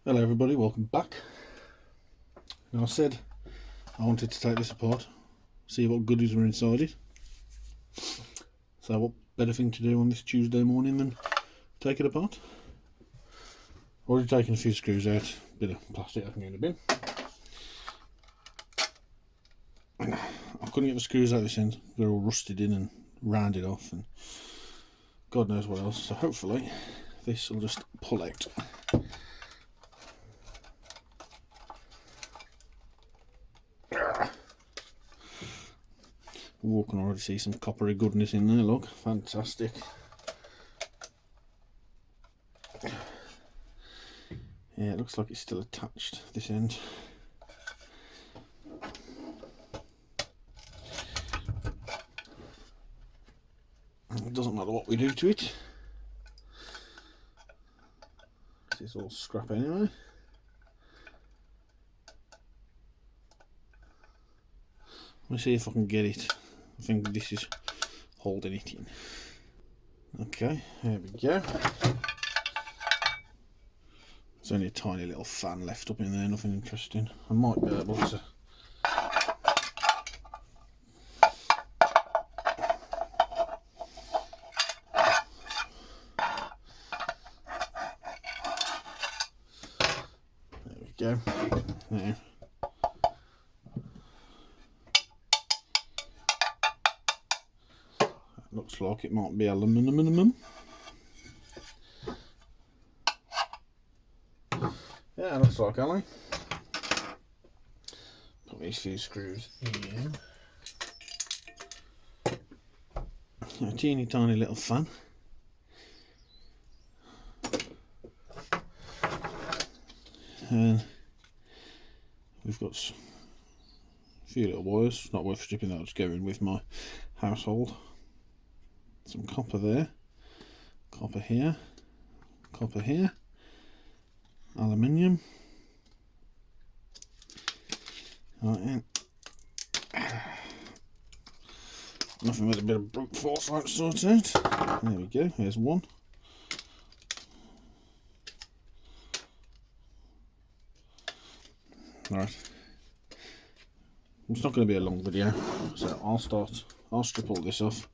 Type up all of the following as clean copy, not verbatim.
Hello everybody, welcome back. Now I said I wanted to take this apart, see what goodies were inside it. So what better thing to do on this Tuesday morning than take it apart? Already taken a few screws out, bit of plastic I can get in the bin. I couldn't get the screws out this end, they're all rusted in and rounded off and God knows what else, so hopefully this will just pull out. Oh, I can already see some coppery goodness in there, look, fantastic. Yeah, it looks like it's still attached, this end. It doesn't matter what we do to it. It's all scrap anyway. Let me see if I can get it. I think this is holding it in. Okay, there we go. There's only a tiny little fan left up in there, nothing interesting. I might be able to go. Now, that looks like it might be aluminium. Yeah, looks like alloy. Put these few screws in. A teeny tiny little fan. And we've got a few little wires, not worth stripping, that'll just go in with my household. Some copper there, copper here, aluminium. Right in. Nothing with a bit of brute force like sort out. There we go, here's one. Right, it's not going to be a long video, so I'll strip all this off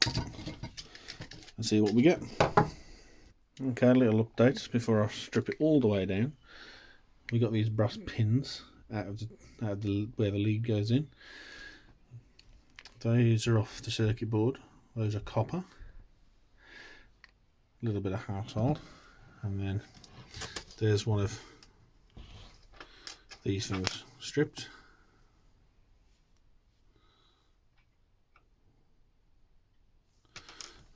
and see what we get. Okay, a little update before I strip it all the way down. We got these brass pins out of the where the lead goes in. Those are off the circuit board. Those are copper. A little bit of household, and then there's one of these things stripped.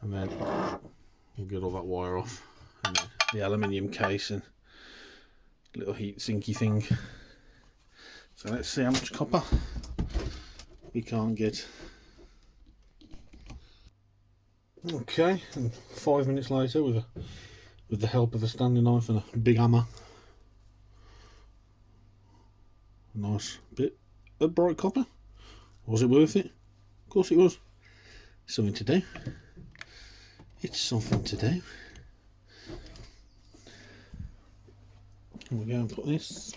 And then we'll get all that wire off, and then the aluminium case and little heat sinky thing. So let's see how much copper we can't get. Okay, and 5 minutes later, with the help of a standing knife and a big hammer, nice bit of bright copper. Was it worth it? Of course it was. Something to do. It's something to do. We'll go and put this.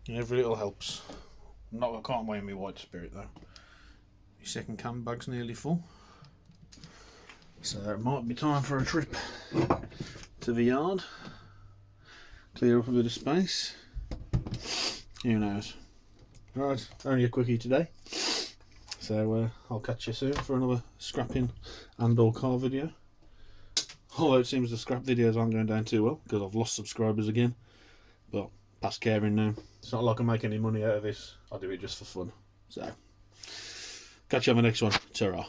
Every little helps. I can't weigh my white spirit though. My second can bag's nearly full. So it might be time for a trip to the yard. Clear up a bit of space. Who knows? Right, only a quickie today. So I'll catch you soon for another scrapping and or car video. Although it seems the scrap videos aren't going down too well because I've lost subscribers again. But past caring now. It's not like I make any money out of this. I do it just for fun. So catch you on the next one. Ta-ra.